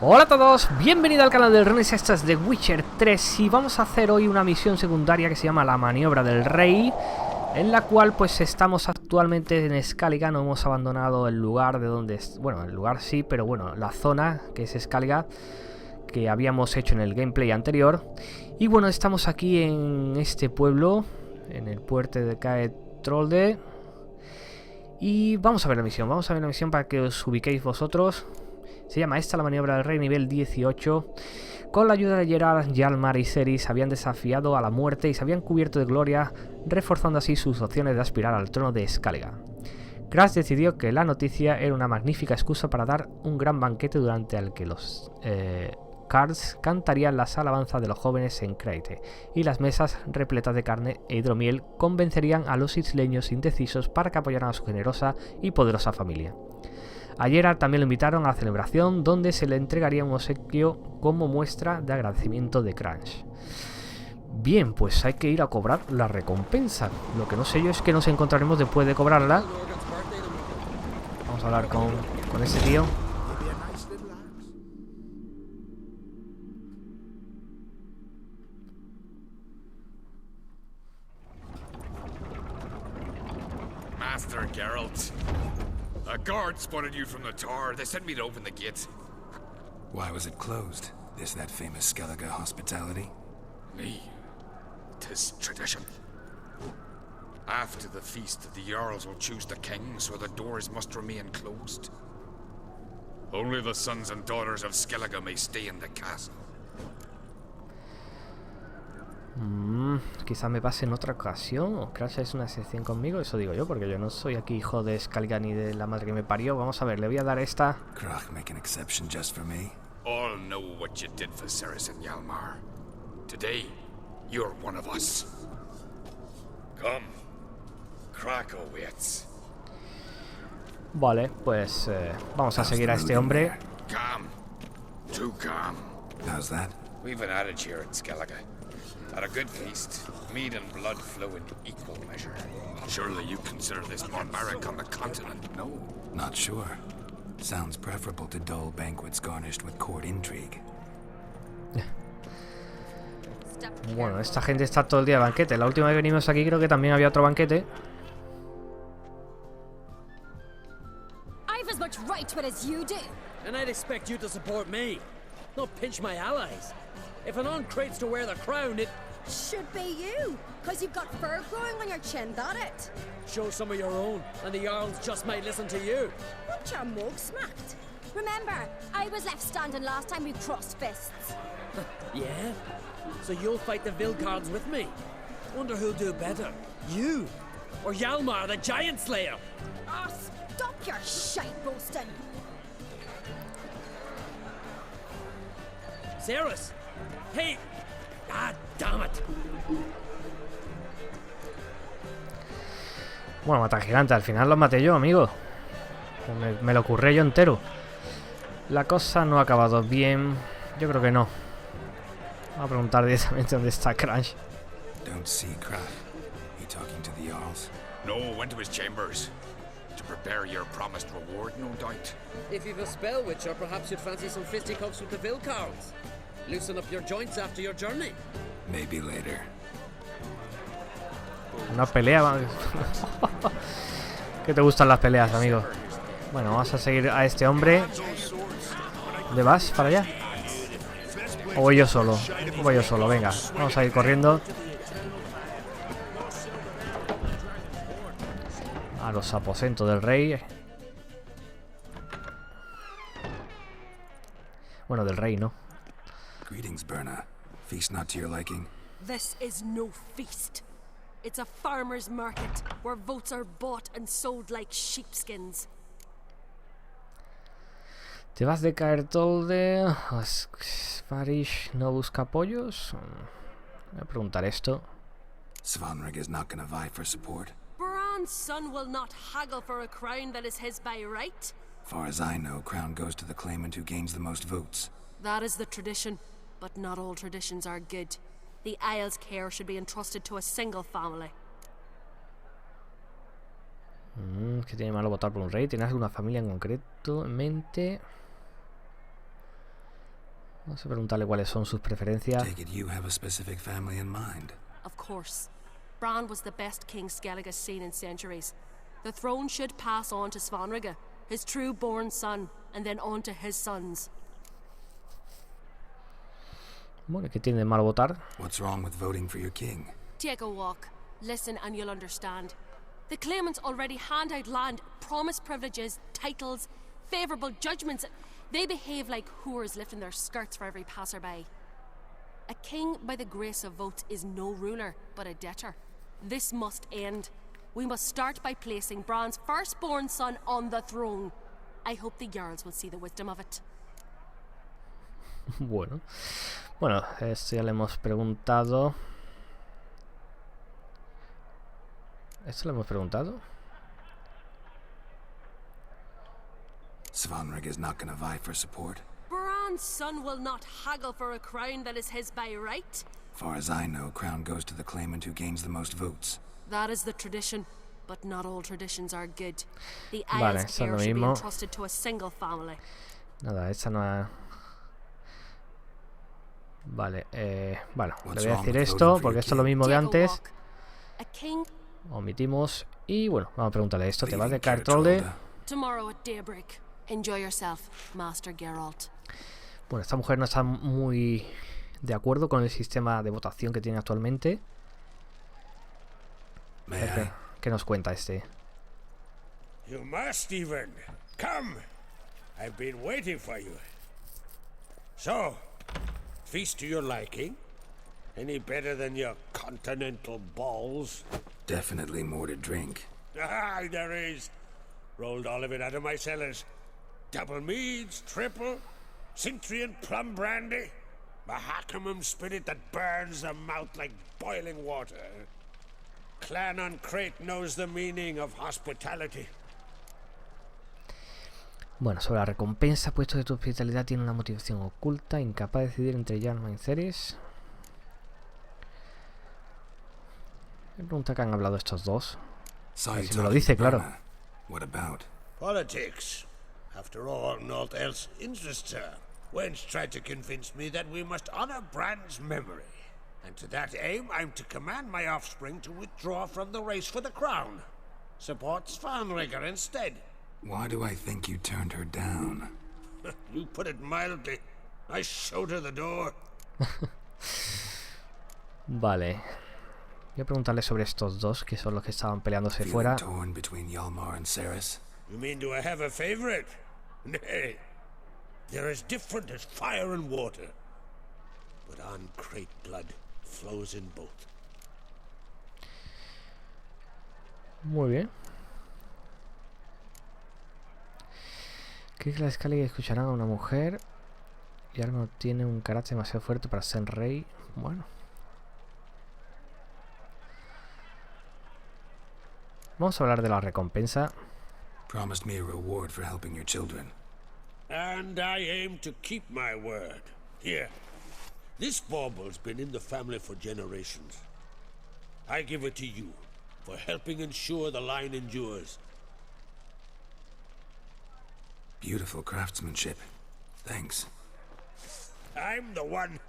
Hola a todos, bienvenido al canal del Rey, esta es de Witcher 3 y vamos a hacer hoy una misión secundaria que se llama la Maniobra del Rey, en la cual pues estamos actualmente en Skellige. No hemos abandonado el lugar de donde... Bueno, el lugar sí, pero bueno, la zona que es Skellige, que habíamos hecho en el gameplay anterior. Y bueno, estamos aquí en este pueblo, en el puerto de Caetrolde. Y vamos a ver la misión, para que os ubiquéis vosotros. Se llama esta la Maniobra del Rey, nivel 18. Con la ayuda de Geralt, Hjalmar y Cerys habían desafiado a la muerte y se habían cubierto de gloria, reforzando así sus opciones de aspirar al trono de Skellige. Crash decidió que la noticia era una magnífica excusa para dar un gran banquete durante el que los cards cantarían las alabanzas de los jóvenes en Crete, y las mesas repletas de carne e hidromiel convencerían a los isleños indecisos para que apoyaran a su generosa y poderosa familia. A Geralt también lo invitaron a la celebración, donde se le entregaría un obsequio como muestra de agradecimiento de Crash. Bien, pues hay que ir a cobrar la recompensa. Lo que no sé yo es que nos encontraremos después de cobrarla. Vamos a hablar con este tío. Master Geralt. A guard spotted you from the tower. They sent me to open the gate. Why was it closed? Is that famous Skellige hospitality? Me. 'Tis tradition. After the feast, the Jarls will choose the king, so the doors must remain closed. Only the sons and daughters of Skellige may stay in the castle. Quizá me pase en otra ocasión. O Crash es una excepción conmigo. Eso digo yo, porque yo no soy aquí hijo de Skellige ni de la madre que me parió. Vamos a ver, le voy a dar esta. Krach, make an exception just for me. All know what you did for Cerys and Hjalmar. Today, you're one of us. Come. Krach awaits. Vale, pues vamos a seguir a este hombre. Calm. Too calm. How's that? We've an adage here at Skellige. At a good feast, mead and blood flow in equal measure. Surely you consider this barbaric on the continent, no? Not sure. Sounds preferable to dull banquets garnished with court intrigue. Bueno, esta gente está todo el día de banquete. La última vez que venimos aquí creo que también había otro banquete. I've as much right to it as you do. And I'd expect you to support me, not pinch my allies. If an on-crate's to wear the crown, it... Should be you, because you've got fur growing on your chin, that it? Show some of your own, and the Jarls just might listen to you. Want your mug smacked? Remember, I was left standing last time we crossed fists. Yeah? So you'll fight the Vilcards with me? Wonder who'll do better, you or Hjalmar the Giant Slayer? Oh, stop your shite boasting. Cerys! Hey! God damn it! Bueno, mata gigante. Al final los maté yo, amigo. Me lo curré yo entero. La cosa no ha acabado bien. Yo creo que no. Voy a preguntar directamente dónde está Crash. Don't see Krach. He talking to the Jarls? No, went to his chambers. To prepare your promised reward, no doubt. If you've a spell witcher, perhaps you'd fancy some fisticuffs with the Vilcards. Loosen up your joints after your journey. Maybe later. Una pelea. ¿Qué te gustan las peleas, amigo? Bueno, vamos a seguir a este hombre. ¿Dónde vas? ¿Para allá? ¿O voy yo solo? Voy yo solo, venga. Vamos a ir corriendo a los aposentos del rey. Bueno, del rey, ¿no? Greetings, Berna. Feast not to your liking? This is no feast. It's a farmer's market where votes are bought and sold like sheepskins. ¿Te vas de Caetrolde? Varish no busca apoyos. Voy a preguntar esto. Svanrig is not gonna vie for support? Bran's son will not haggle for a crown that is his by right. Far as I know, crown goes to the claimant who gains the most votes. That is the tradition, but not all traditions are good. The Isle's care should be entrusted to a single family. ¿Qué tiene malo votar por un rey? ¿Tienes alguna familia en concreto en mente? Vamos a preguntarle cuáles son sus preferencias. Take it you have a specific family in mind. Of course. Bran was the best king Skellig has seen in centuries. The throne should pass on to Svanrige, his true-born son, and then on to his sons. Bueno, ¿qué tiene de malo votar? What's wrong with voting for your king? Take a walk. Listen and you'll understand. The claimants already hand out land, promise privileges, titles, favourable judgments. They behave like whores lifting their skirts for every passerby. A king by the grace of votes is no ruler, but a debtor. This must end. We must start by placing Bran's firstborn son on the throne. I hope the Jarls will see the wisdom of it. Bueno, esto ya le hemos preguntado. ¿Esto le hemos preguntado? Svanrige is not going to vie for support. Bran's son will not haggle for a crown that is his by right. Far as I know, crown goes to the claimant who gains the most votes. That is the tradition, but not all traditions are good. The Vale, Isles eso es lo heir should be mismo. entrusted to a single family. Nada, esta no ha... Vale, bueno, le What's voy a wrong decir with esto, voting for porque your esto es lo king? mismo de Take a antes. walk. A king Omitimos. Y bueno, vamos a preguntarle esto. ¿Te vas de Leaving Cartrolde? Geralt. tomorrow at daybreak. Enjoy yourself, Master Geralt. Bueno, esta mujer no está muy de acuerdo con el sistema de votación que tiene actualmente. A May ver, I? ¿qué nos cuenta este? You must even. Come. I've been waiting for you. So, feast to your liking? Any better than your continental balls? Definitely more to drink. Ah, there is. Rolled all of it out of my cellars. Double meads, triple, Cintrian plum brandy, Mahakimum spirit that burns the mouth like boiling water. Clan on Crate knows the meaning of hospitality. Bueno, sobre la recompensa, puesto que tu hospitalidad tiene una motivación oculta, incapaz de decidir entre llamas y seres. Me pregunta qué han hablado estos dos. Saw A ver you si me lo talking dice, to claro. Burma. What about? Politics. After all, naught else interests her. Wench tried to convince me that we must honor Bran's memory. And to that aim, I'm to command my offspring to withdraw from the race for the crown. Support Svanrige instead. Why do I think you turned her down? You put it mildly. I showed her the door. Vale. Voy a preguntarle sobre estos dos, que son los que estaban peleándose Feeling fuera. torn between Hjalmar and Ceres? You mean do I have a favorite? Nay. They're as different as fire and water. But on Crate blood flows in both. Muy bien. Creo que la Skellig escucharán a una mujer y ahora no tiene un carácter demasiado fuerte para ser rey. Bueno. Vamos a hablar de la recompensa. Promised me a reward for helping your children. And I aim to keep my word. Here. This bauble's been in the family for generations. I give it to you for helping ensure the line endures. Beautiful craftsmanship. Thanks. I'm the one.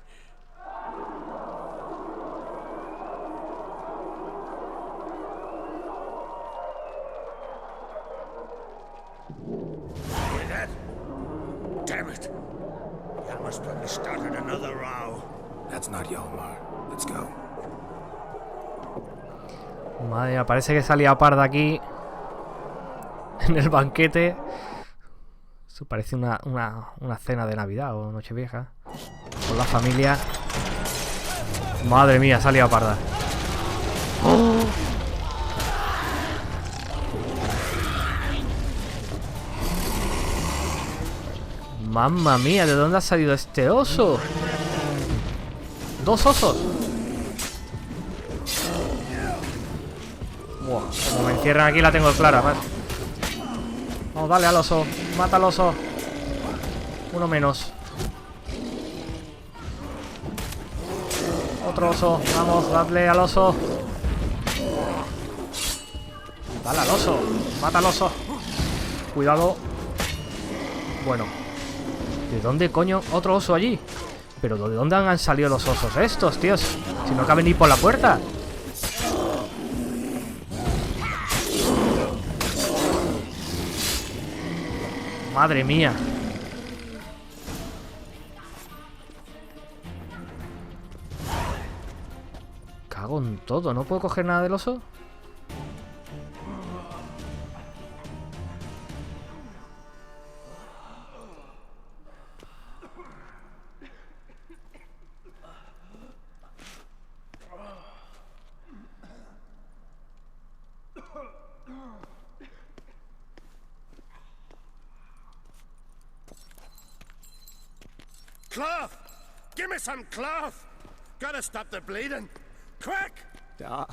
Hear that? Damn it. Hjalmar's probably started another row. That's not Hjalmar. Let's go. Madre mía, parece que salía parda aquí. En el banquete. Esto parece una cena de Navidad o Nochevieja. Con la familia. Madre mía, salía parda. ¡Oh! Mamma mía, ¿de dónde ha salido este oso? ¡Dos osos! Buah, como me encierran aquí la tengo clara, ¿vale? Vamos, dale al oso. Mata al oso. Uno menos. Otro oso. Vamos, dadle al oso. Dale al oso. Mata al oso. Cuidado. Bueno. ¿De dónde coño otro oso allí? ¿Pero de dónde han salido los osos estos, tíos? Si no caben ni por la puerta. Madre mía. Cago en todo. ¿No puedo coger nada del oso? Cloth! Give me some cloth! Gotta stop the bleeding! Quick! Da.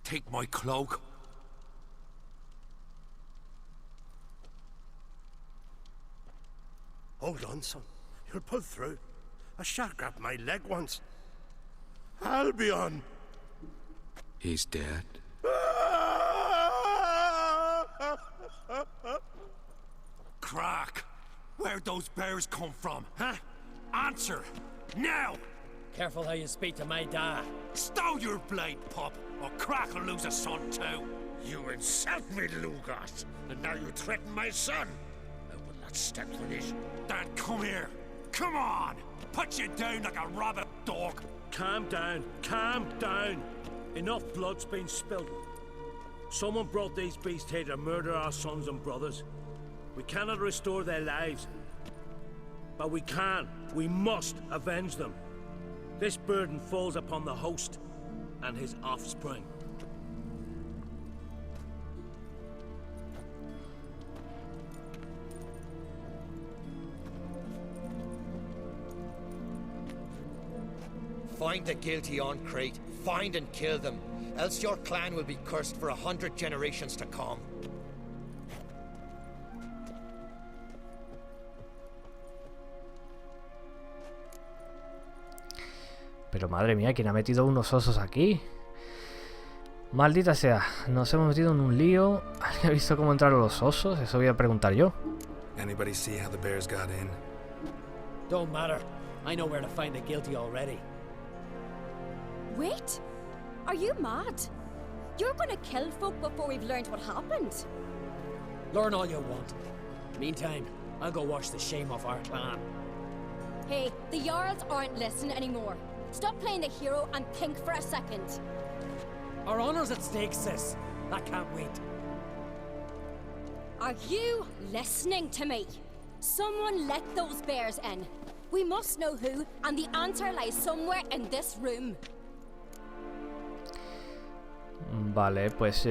Take my cloak. Hold on, son. You'll pull through. A shark grabbed my leg once. Albion! He's dead. Crack! Where'd those bears come from, huh? Answer! Now! Careful how you speak to my dad. Stow your blade, pup, or Crack will lose a son too. You insult me, Lugos, and now you threaten my son. I will not stand for this. Dad, come here. Come on! Put you down like a rabid dog. Calm down. Calm down. Enough blood's been spilled. Someone brought these beasts here to murder our sons and brothers. We cannot restore their lives. But we can. We must avenge them. This burden falls upon the host and his offspring. Find the guilty on Crete. Find and kill them. Else your clan will be cursed for 100 generations to come. Pero madre mía, ¿quién ha metido unos osos aquí? Maldita sea, nos hemos metido en un lío. ¿Alguien ha visto cómo entraron los osos? Eso voy a preguntar yo. Anybody see how the bears got in? Don't matter. I know where to find the guilty already. Wait! Are you mad? You're gonna kill folk before we've learned what happened. Learn all you want. Meantime, I'll go wash the shame off our clan. Hey, the Jarls aren't listening anymore. Stop playing the hero and think for a second. Our honor's at stake, sis. I can't wait. Are you listening to me? Someone let those bears in. We must know who, and the answer lies somewhere in this room. Vale, pues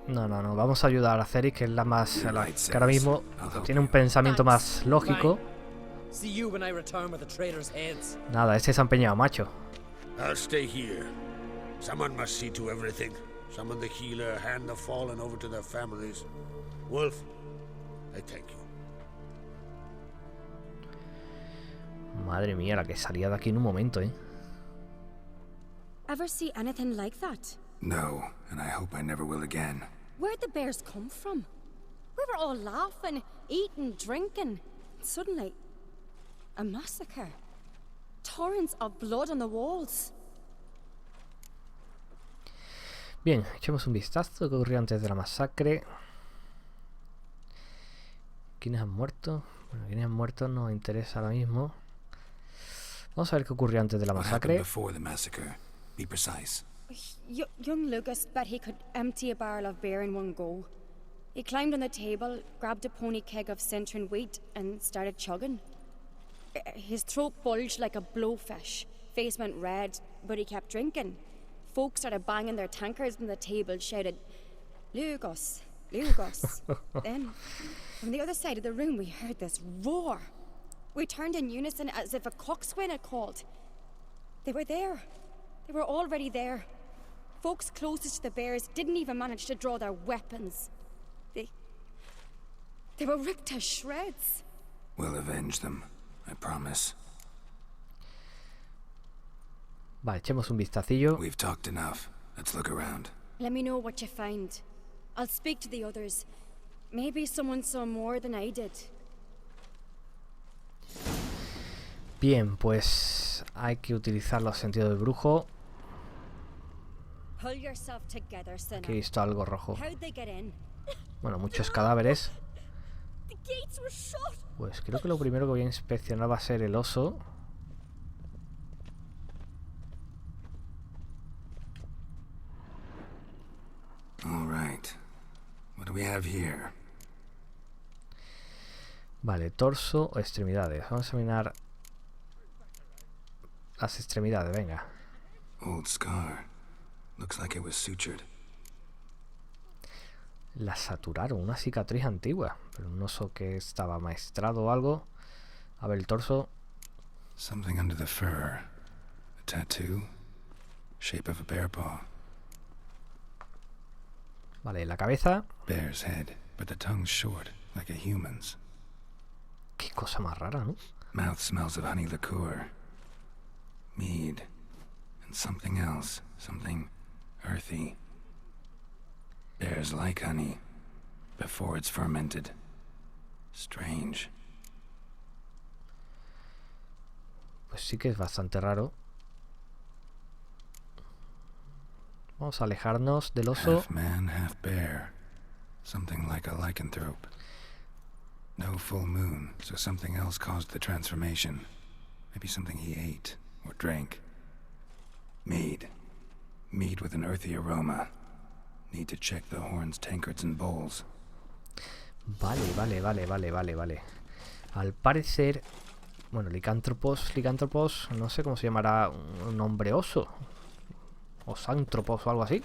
no, vamos a ayudar a Ceris, que es la más... que ahora mismo tiene un pensamiento más lógico. See you when I return with the traitors' heads. Nada, este se ha empeñado, macho. I'll stay here. Someone must see to everything. Summon the healer, hand the fallen over to their families. Wolf, I thank you. Madre mía, la que salía de aquí en un momento, Ever see anything like that? No, and I hope I never will again. Where'd the bears come from? We were all laughing, eating, drinking. Suddenly, a massacre. Torrents of blood on the walls. Bien, echemos un vistazo. ¿Qué ocurrió antes de la masacre? ¿Quiénes han muerto? Bueno, quiénes han muerto no interesa ahora mismo. Vamos a ver qué ocurrió antes de la masacre. Be precise. Young Lucas bet he could empty a barrel of beer in one go. He climbed on the table, grabbed a pony keg of Centurion wheat, and started chugging. His throat bulged like a blowfish. Face went red, but he kept drinking. Folks started banging their tankards on the table, shouted, "Lugos, Lugos." Then, from the other side of the room, we heard this roar. We turned in unison as if a coxswain had called. They were there. They were already there. Folks closest to the bears didn't even manage to draw their weapons. They were ripped to shreds. We'll avenge them, I promise. Vale, echemos un vistacillo. We've talked enough. Let's look around. Let me know what you find. I'll speak to the others. Maybe someone saw more than I did. Bien, pues hay que utilizar los sentidos del brujo. Pull yourself together, sinner. Aquí he visto algo rojo. How'd they get in? Bueno, muchos cadáveres. The gates were shut. Pues creo que lo primero que voy a inspeccionar va a ser el oso. All right. What do we have here? Vale, torso o extremidades. Vamos a examinar las extremidades, venga. Old scar. Looks like it was sutured. La saturaron, una cicatriz antigua. Pero un oso que estaba maestrado o algo. A ver, el torso. Something under the fur. A tattoo. Shape of a bear paw. Vale, la cabeza. Bear's head, but the tongue's short, like a human's. Qué cosa más rara, ¿no? Mouth smells of honey liqueur. Mead. And something else. Something earthy. Bears like honey. Before it's fermented. Strange. Pues sí que es bastante raro. Vamos a alejarnos del oso. Half man, half bear. Something like a lycanthrope. No full moon, so something else caused the transformation. Maybe something he ate or drank. Mead. Mead with an earthy aroma. Need to check the horns, tankards and bowls. Vale. Al parecer, bueno, licántropos, no sé cómo se llamará un hombre oso. Osántropos o algo así.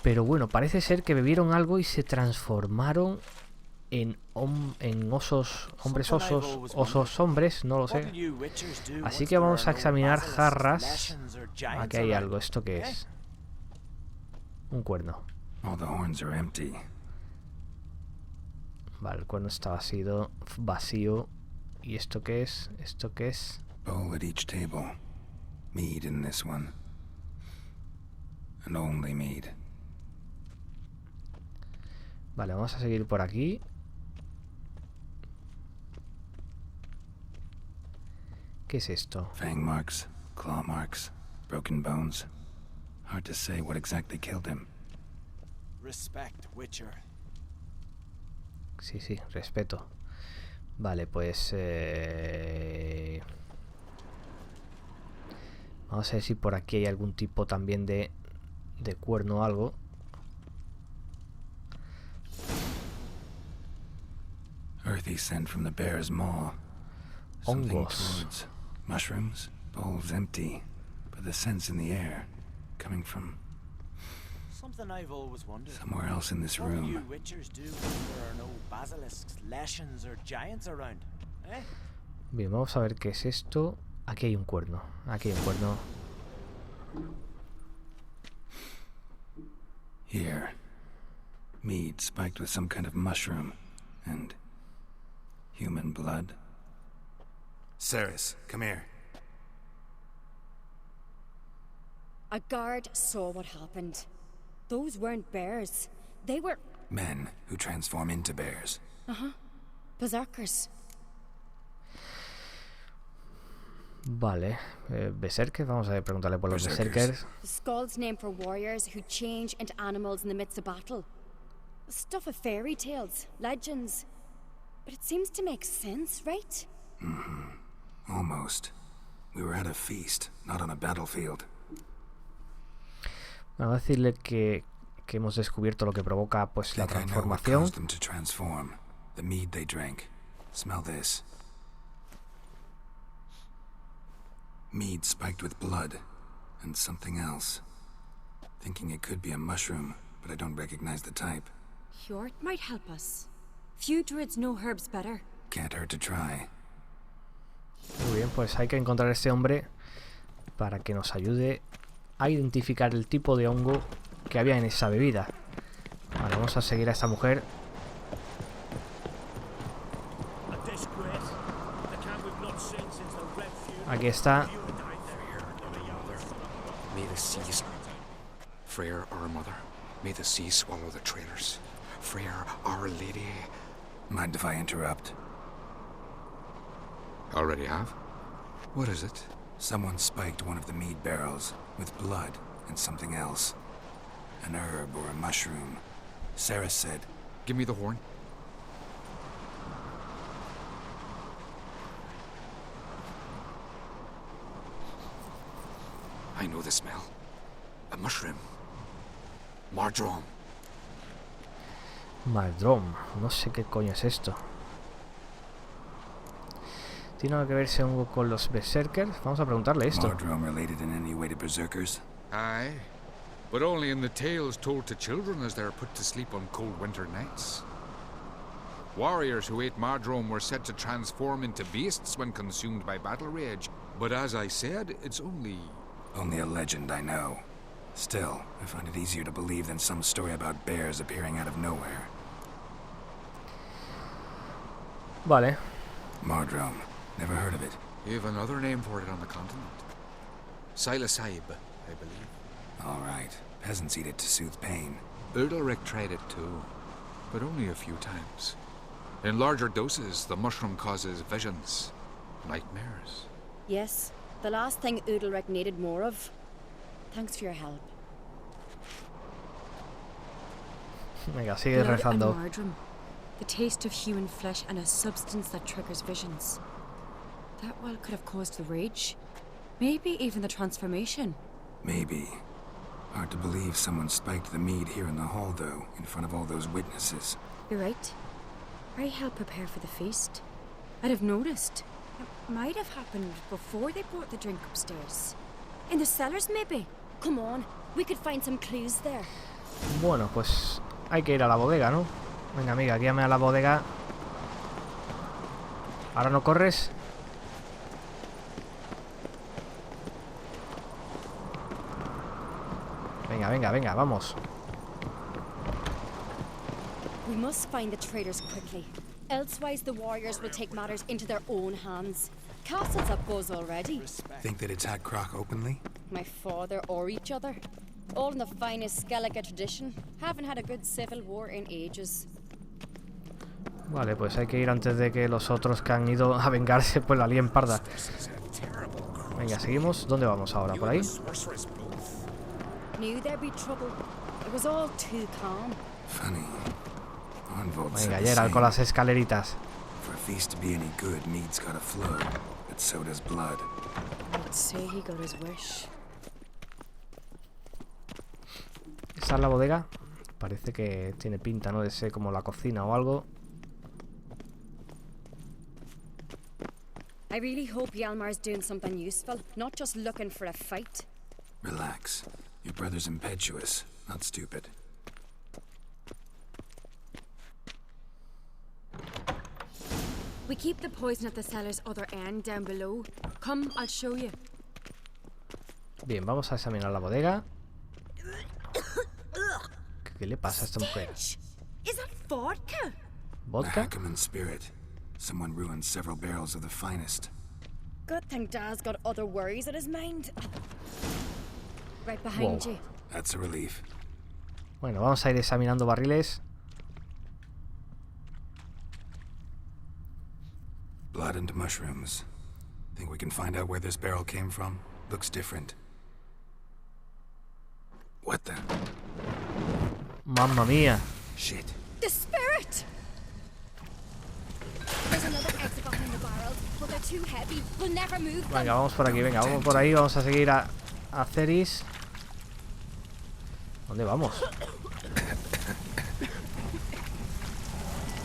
Pero bueno, parece ser que bebieron algo y se transformaron en osos, hombres osos hombres, no lo sé. Así que vamos a examinar jarras. Aquí hay algo, ¿esto qué es? Un cuerno. Vale, el cuerno está vacío. ¿Y esto qué es? ¿Esto qué es? Bowl at each table. Mead in this one. And only mead. Vale, vamos a seguir por aquí. ¿Qué es esto? Fang marks, claw marks, broken bones. Hard to say what exactly killed him. Respect, Witcher. Sí, respeto. Vale, pues vamos a ver si por aquí hay algún tipo también de cuerno o algo. Earthy scent from the bear's maw. Something Hongos. towards mushrooms. Bowls empty, but the scent's in the air, coming from Something I've always wondered. somewhere else in this What do you room. Witchers do when there are no basilisks, leshens, or giants around? Eh? Bien, vamos a ver qué es esto. Aquí hay un cuerno. Here. Mead spiked with some kind of mushroom. And human blood. Ceres, come here. A guard saw what happened. Those weren't bears. They were Men who transform into bears. berserkers. Vale, berserkers, vamos a preguntarle por los berserkers. The skull's named for warriors who change into animals in the midst of battle. Stuff of fairy tales, legends. But it seems to make sense, right? Almost. We were at a feast, not on a battlefield. Vamos a decirle que hemos descubierto lo que provoca pues la Think I know what transformación. caused them to transform. The mead they drank. Smell this. Mead spiked with blood. And something else. Thinking it could be a mushroom, but I don't recognize the type. Hjort might help us. Few druids know herbs better. Can't hurt to try. Muy bien, pues hay que encontrar a este hombre para que nos ayude a identificar el tipo de hongo que había en esa bebida. Vale, vamos a seguir a esta mujer. Aquí está. Freyr, our mother. May the sea swallow the traitors. Freyr, our lady. Mind if I interrupt? Already have? What is it? Someone spiked one of the mead barrels with blood and something else. An herb or a mushroom. Sarah said... Give me the horn. I know the smell. A mushroom. Mardrome. Mardrome. No sé qué coño es esto. ¿Tiene algo que verse hongo con los berserkers? Vamos a preguntarle esto. Mardrome related in any way to berserkers? Aye. But only in the tales told to children as they're put to sleep on cold winter nights. Warriors who ate Mardrome were said to transform into beasts when consumed by battle rage. But as I said, it's only... Only a legend, I know. Still, I find it easier to believe than some story about bears appearing out of nowhere. Vale. Mardrome. Never heard of it. You have another name for it on the continent. Silasaib, I believe. All right. Peasants eat it to soothe pain. Udalric tried it too, but only a few times. In larger doses, the mushroom causes visions, nightmares. Yes, the last thing Udalric needed more of. Thanks for your help. Venga, sigue rezando. Blood and mardrome. The taste of human flesh and a substance that triggers visions. That well could have caused the rage. Maybe even the transformation. Maybe. Hard to believe someone spiked the mead here in the hall, though, in front of all those witnesses. You're right. I helped prepare for the feast. I'd have noticed. It might have happened before they brought the drink upstairs. In the cellars, maybe. Come on, we could find some clues there. Bueno, pues hay que ir a la bodega, ¿no? Venga, amiga, guíame a la bodega. ¿Ahora no corres? Venga, venga, venga, vamos. We must find the traitors quickly. Elsewise, the warriors will take matters into their own hands. Castle's a buzz already. Think they'd attack Croc openly? My father or each other. All in the finest Skellige tradition. Haven't had a good civil war in ages. Vale, pues hay que ir antes de que los otros que han ido a vengarse pues la líen parda. Venga, seguimos. ¿Dónde vamos ahora? ¿Por ahí? Knew there'd be trouble. It was all too calm. Funny. Venga, Geralt, con las escaleritas. For a feast to be any good, mead's gotta flow, but so does blood. I'd say he got his wish. ¿Esa es la bodega? Parece que tiene pinta, ¿no? De ser como la cocina o algo. I really hope Hjalmar's doing something useful, not just looking for a fight. Relax. Your brother's impetuous, not stupid. We keep the poison at the cellar's other end, down below. Come, I'll show you. Bien, vamos a examinar la bodega. ¿Qué le pasa a esta mujer? Is that vodka? ¿Vodka? Hackman spirit. Someone ruined several barrels of the finest. Good thing Dad's got other worries on his mind. Right behind you. That's a relief. Bueno, vamos a ir examinando barriles. Blood and mushrooms. Think we can find out where this barrel came from? Looks different. What the? Mamma mía. Shit. The spirit! There's another exit behind the barrels, but they're too heavy. We'll never move them. Venga, vamos por aquí, venga, vamos por ahí. Vamos a seguir a Ceris. ¿Dónde vamos?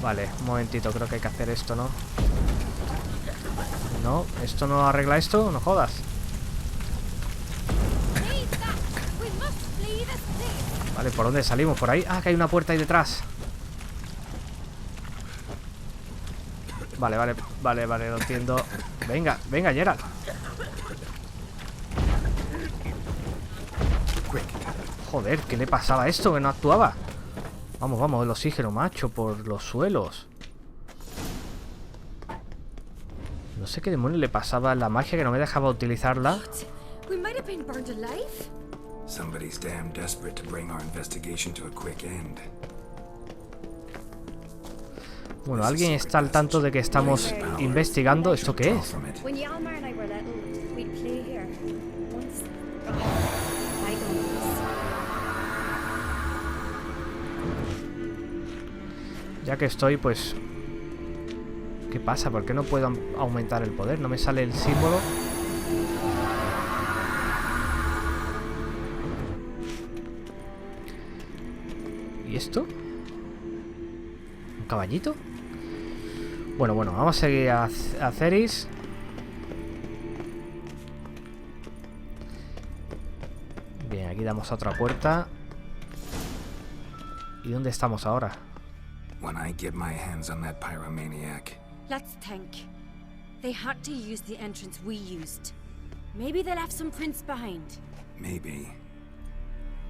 Vale, un momentito, creo que hay que hacer esto, ¿no? No, ¿esto no arregla esto? No jodas. Vale, ¿por dónde salimos? ¿Por ahí? Ah, que hay una puerta ahí detrás. Vale, vale, vale, vale, lo entiendo. Venga, venga, Geralt. Joder, ¿qué le pasaba a esto? Que no actuaba. Vamos, vamos, el oxígeno, macho, por los suelos. No sé qué demonios le pasaba a la magia que no me dejaba utilizarla. Somebody's damn desperate to bring our investigation to a quick end. Bueno, alguien está al tanto de que estamos investigando. ¿Esto qué es? When Hjalmar and I were little, we'd play here. Once. Ya que estoy, pues... ¿Qué pasa? ¿Por qué no puedo aumentar el poder? No me sale el símbolo. ¿Y esto? ¿Un caballito? Bueno, vamos a seguir a Ceris. Bien, aquí damos a otra puerta. ¿Y dónde estamos ahora? When I get my hands on that pyromaniac. Let's think. They had to use the entrance we used. Maybe they left some prints behind. Maybe.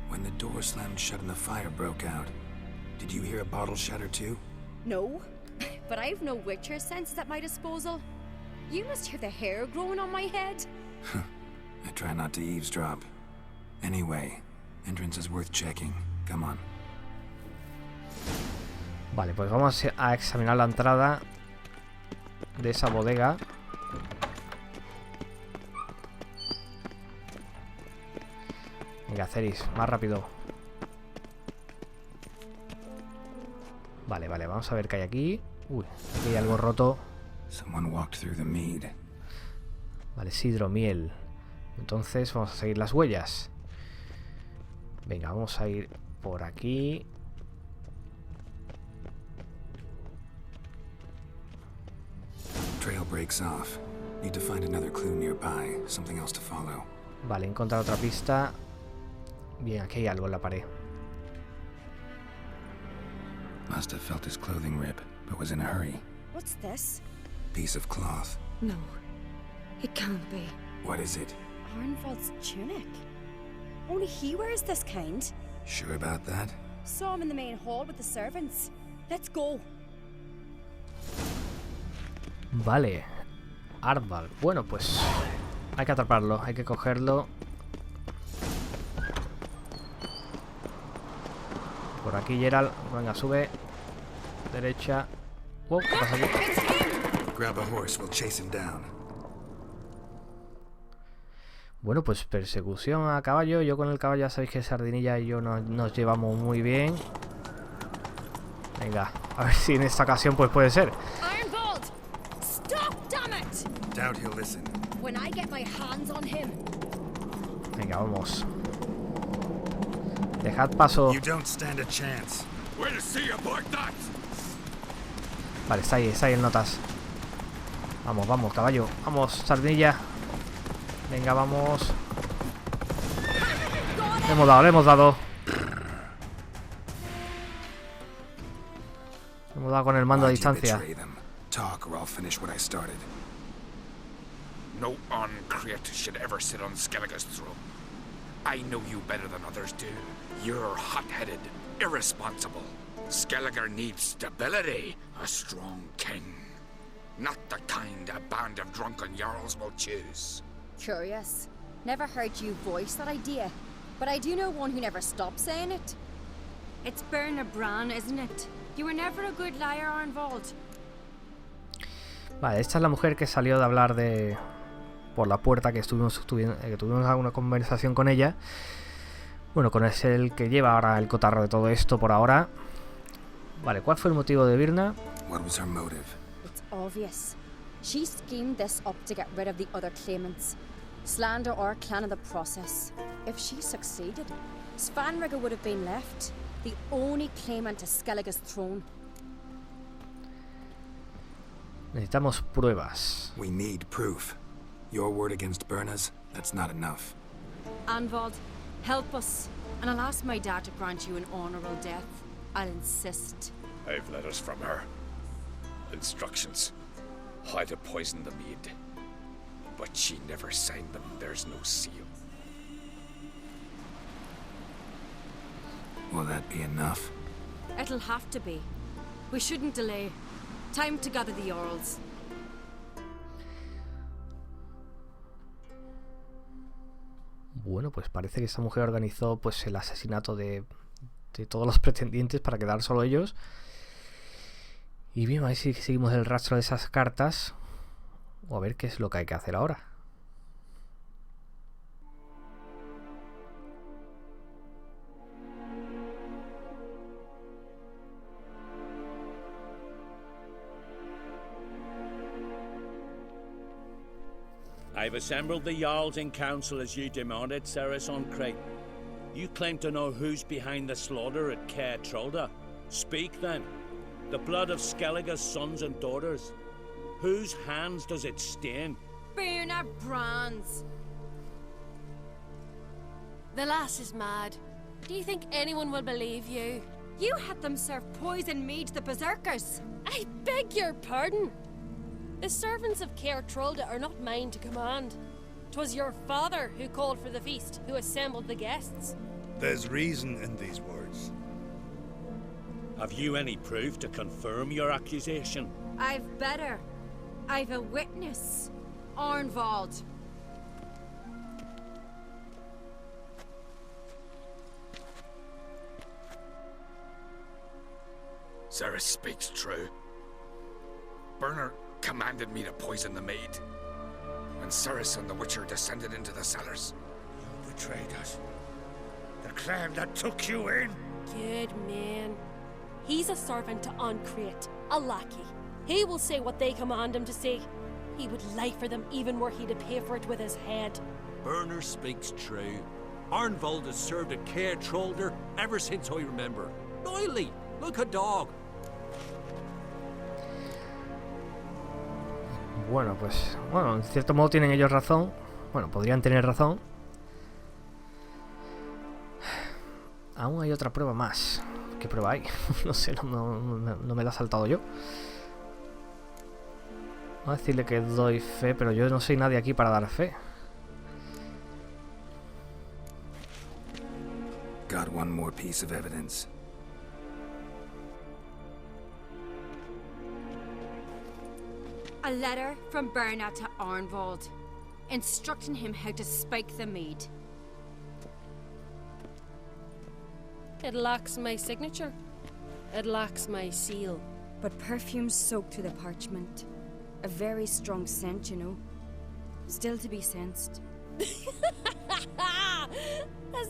When the door slammed shut and the fire broke out, did you hear a bottle shatter too? No, but I've no Witcher senses at my disposal. You must hear the hair growing on my head. I try not to eavesdrop. Anyway, entrance is worth checking. Come on. Vale, pues vamos a examinar la entrada de esa bodega. Venga, Ceris, más rápido. Vale, vamos a ver qué hay aquí. Uy, aquí hay algo roto. Vale, sidro, miel. Entonces vamos a seguir las huellas. Venga, vamos a ir por aquí. Trail breaks off. Need to find another clue nearby. Something else to follow. Vale, he encontrado otra pista. Bien, aquí hay algo en la pared. Must have felt his clothing rip, but was in a hurry. What's this? Piece of cloth. No, it can't be. What is it? Arnvald's tunic. Only he wears this kind. Sure about that? Saw him in the main hall with the servants. Let's go. Vale, Arnvald. Bueno, pues hay que atraparlo, hay que cogerlo. Por aquí, Geralt. Venga, sube. Derecha. Wow, ¿qué pasa aquí? Grab a horse, we'll chase him down. Bueno, pues persecución a caballo. Yo con el caballo ya sabéis que Sardinilla y yo nos llevamos muy bien. Venga, a ver si en esta ocasión pues puede ser. Doubt he'll listen. When I get my hands on him. Venga, vamos. Dejad paso. You don't stand a chance. We'll see about that. Vale, está ahí el notas. Vamos, caballo. Vamos, Sardinilla. Venga, vamos. Le hemos dado. Le hemos dado con el mando a distancia. Talk or I'll finish what I started. No uncreate should ever sit on Skellige's throne. I know you better than others do. You're hot-headed, irresponsible. Skellige needs stability, a strong king. Not the kind a band of drunken jarls will choose. Curious. Never heard you voice that idea, but I do know one who never stops saying it. It's Berna Bran, isn't it? You were never a good liar, Arnvald. Vale, esta es la mujer que salió de hablar de... por la puerta, que tuvimos alguna conversación con ella. Bueno, con es el que lleva ahora el cotarro de todo esto por ahora. Vale, ¿cuál fue el motivo de Birna? What was her motive? It's obvious. She schemed this up to get rid of the other claimants. Slander our clan in the process. If she succeeded, Svanrige would have been left, the only claimant to Skellige's throne. Necesitamos pruebas. We need proof. Your word against Berna's, that's not enough. Arnvald, help us, and I'll ask my dad to grant you an honorable death. I'll insist. I've letters from her. Instructions. How to poison the mead. But she never signed them. There's no seal. Will that be enough? It'll have to be. We shouldn't delay. Time to gather the Jarls. Bueno, pues parece que esa mujer organizó pues el asesinato de todos los pretendientes para quedar solo ellos. Y bien, a ver si seguimos el rastro de esas cartas. O a ver qué es lo que hay que hacer ahora. I've assembled the Jarls in council as you demanded, Ceres on Crate. You claim to know who's behind the slaughter at Caer Trolda. Speak then. The blood of Skellige's sons and daughters. Whose hands does it stain? Birna Brands. The lass is mad. Do you think anyone will believe you? You had them serve poison mead to the berserkers. I beg your pardon. The servants of Caer Trolda are not mine to command. 'Twas your father who called for the feast, who assembled the guests. There's reason in these words. Have you any proof to confirm your accusation? I've better. I've a witness. Arnvald. Ceres speaks true. Burner commanded me to poison the maid. When Ceres and the Witcher descended into the cellars. You betrayed us. The clan that took you in. Good man. He's a servant to Ancrate, a lackey. He will say what they command him to say. He would lie for them even were he to pay for it with his head. Burner speaks true. Arnvald has served at Caer Trolda ever since I remember. Noily, look a dog. Bueno, pues... Bueno, en cierto modo tienen ellos razón. Bueno, podrían tener razón. Aún hay otra prueba más. ¿Qué prueba hay? No sé, no me la he saltado yo. Vamos a decirle que doy fe, pero yo no soy nadie aquí para dar fe. Got one more piece of evidence. A letter from Birna to Arnvald, instructing him how to spike the mead. It lacks my signature. It lacks my seal. But perfume soaked through the parchment. A very strong scent, you know. Still to be sensed. Is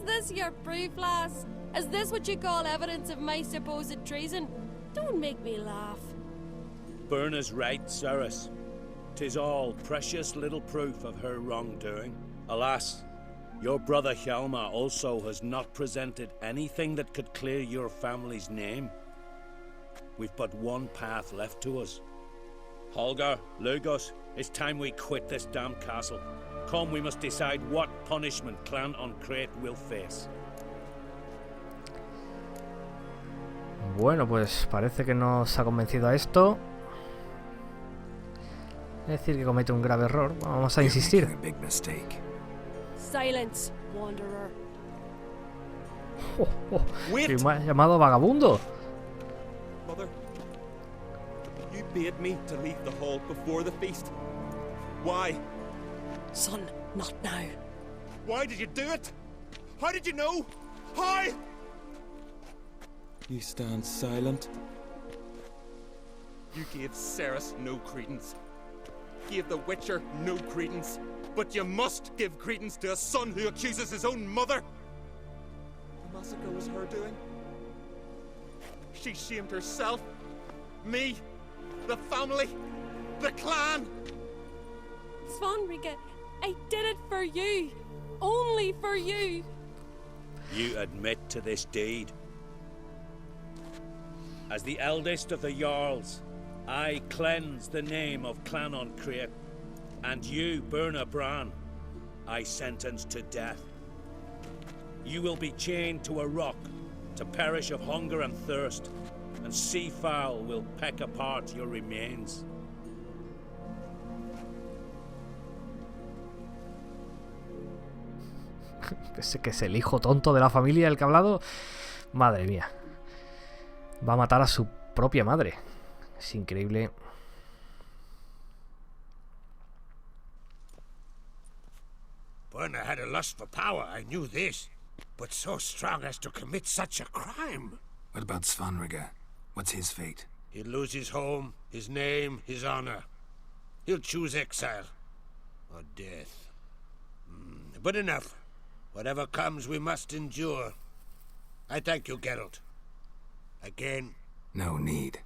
this your proof, lass? Is this what you call evidence of my supposed treason? Don't make me laugh. Burna's right, Ceres. 'Tis all precious little proof of her wrongdoing. Alas, your brother Hjalmar also has not presented anything that could clear your family's name. We've but one path left to us. Holger, Lugos, it's time we quit this damn castle. Come, we must decide what punishment Clan Ancrate will face. Bueno, pues parece que nos ha convencido a esto. Es decir, que comete un grave error. Vamos a insistir. Silence, wanderer. Que me ha llamado vagabundo. Mother, you bade me to leave the hall before the feast. Why? Son, not now. Why did you do it? How did you know? How? You stand silent. You gave Ceres no credence. Gave the Witcher no credence. But you must give credence to a son who accuses his own mother. The massacre was her doing. She shamed herself, me, the family, the clan. Svanrika, I did it for you. Only for you. You admit to this deed. As the eldest of the Jarls, I cleanse the name of Clan Ancrate, and you, Birna Bran, I sentence to death. You will be chained to a rock to perish of hunger and thirst, and sea fowl will peck apart your remains. Ese que es el hijo tonto de la familia el que ha hablado. Madre mía. Va a matar a su propia madre. Es increíble. Por anyone that had a lust for power, I knew this. But so strong as to commit such a crime. What about Svanrige? What's his fate? He'll lose his home, his name, his honor. He'll choose exile. Or death. But enough. Whatever comes, we must endure. I thank you, Geralt. Again. No need.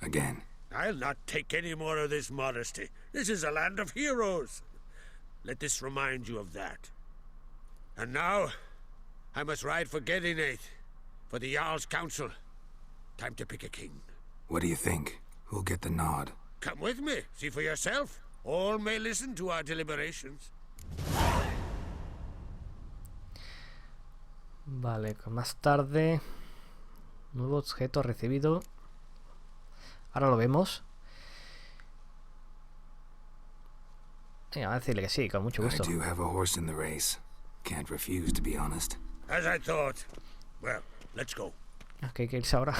Again. I'll not take any more of this modesty. This is a land of heroes. Let this remind you of that. And now, I must ride for Gedinate, for the Jarl's Council. Time to pick a king. What do you think? Who'll get the nod? Come with me, see for yourself. All may listen to our deliberations. Vale, más tarde. Nuevo objeto recibido. Ahora lo vemos. Venga, a decirle que sí, con mucho gusto. I do have a horse in the race. Can't refuse, to be honest. As I thought. Well, let's go. Que hay que irse ahora.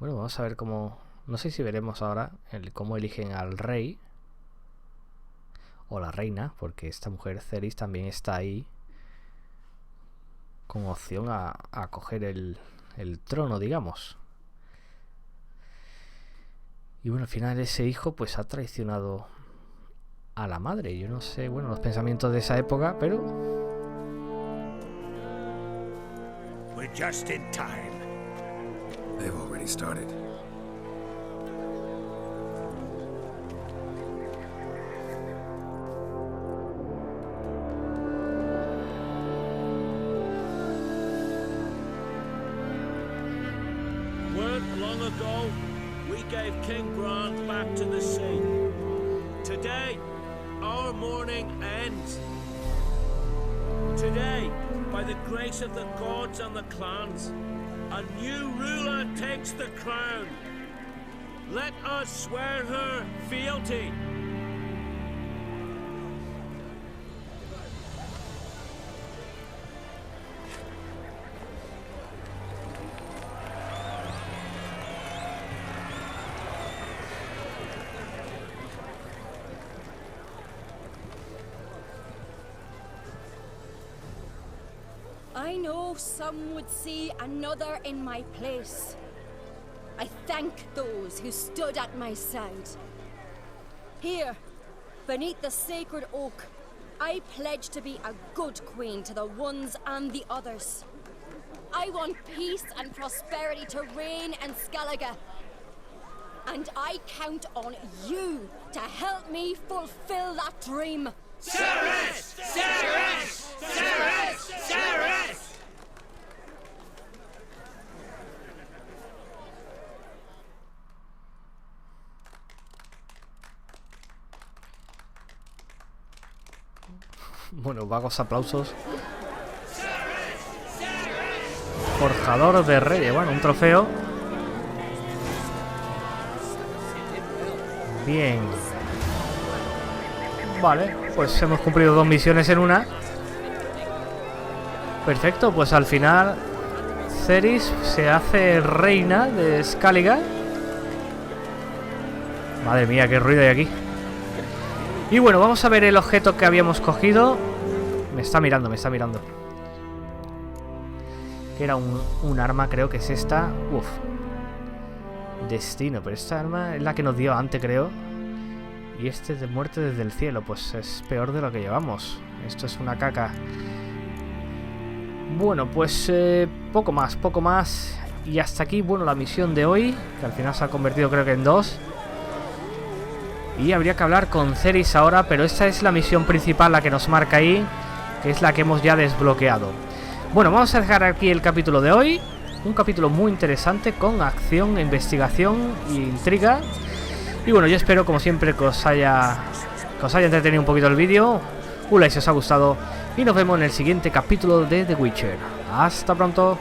Bueno, vamos a ver cómo... No sé si veremos ahora cómo eligen al rey. O la reina, porque esta mujer Ceris también está ahí. Con opción a coger el trono, digamos. Y bueno, al final ese hijo pues ha traicionado a la madre. Yo no sé, bueno, los pensamientos de esa época, pero... We're just in time. They've already started. Weren't long ago, we gave King Brand back to the sea. Today, our mourning ends. Today, by the grace of the gods and the clans, a new ruler takes the crown. Let us swear her fealty. I know some would see another in my place. I thank those who stood at my side. Here, beneath the sacred oak, I pledge to be a good queen to the ones and the others. I want peace and prosperity to reign in Skellige. And I count on you to help me fulfill that dream. Ceres! Ceres! Ceres! Ceres! Bueno, vagos aplausos. Forjador de Reyes. Bueno, un trofeo. Bien. Vale, pues hemos cumplido 2 misiones en una. Perfecto, pues al final Ceris se hace reina de Skellige. Madre mía, qué ruido hay aquí. Y bueno, vamos a ver el objeto que habíamos cogido. Me está mirando, me está mirando. Que era un arma, creo que es esta. Uf. Destino, pero esta arma es la que nos dio antes, creo. Y este es de muerte desde el cielo. Pues es peor de lo que llevamos. Esto es una caca. Bueno, pues poco más. Y hasta aquí, bueno, la misión de hoy, que al final se ha convertido creo que en 2. Y habría que hablar con Ceris ahora, pero esta es la misión principal, la que nos marca ahí, que es la que hemos ya desbloqueado. Bueno, vamos a dejar aquí el capítulo de hoy. Un capítulo muy interesante, con acción, investigación e intriga. Y bueno, yo espero, como siempre, que os haya entretenido un poquito el vídeo. Un like si os ha gustado. Y nos vemos en el siguiente capítulo de The Witcher. Hasta pronto.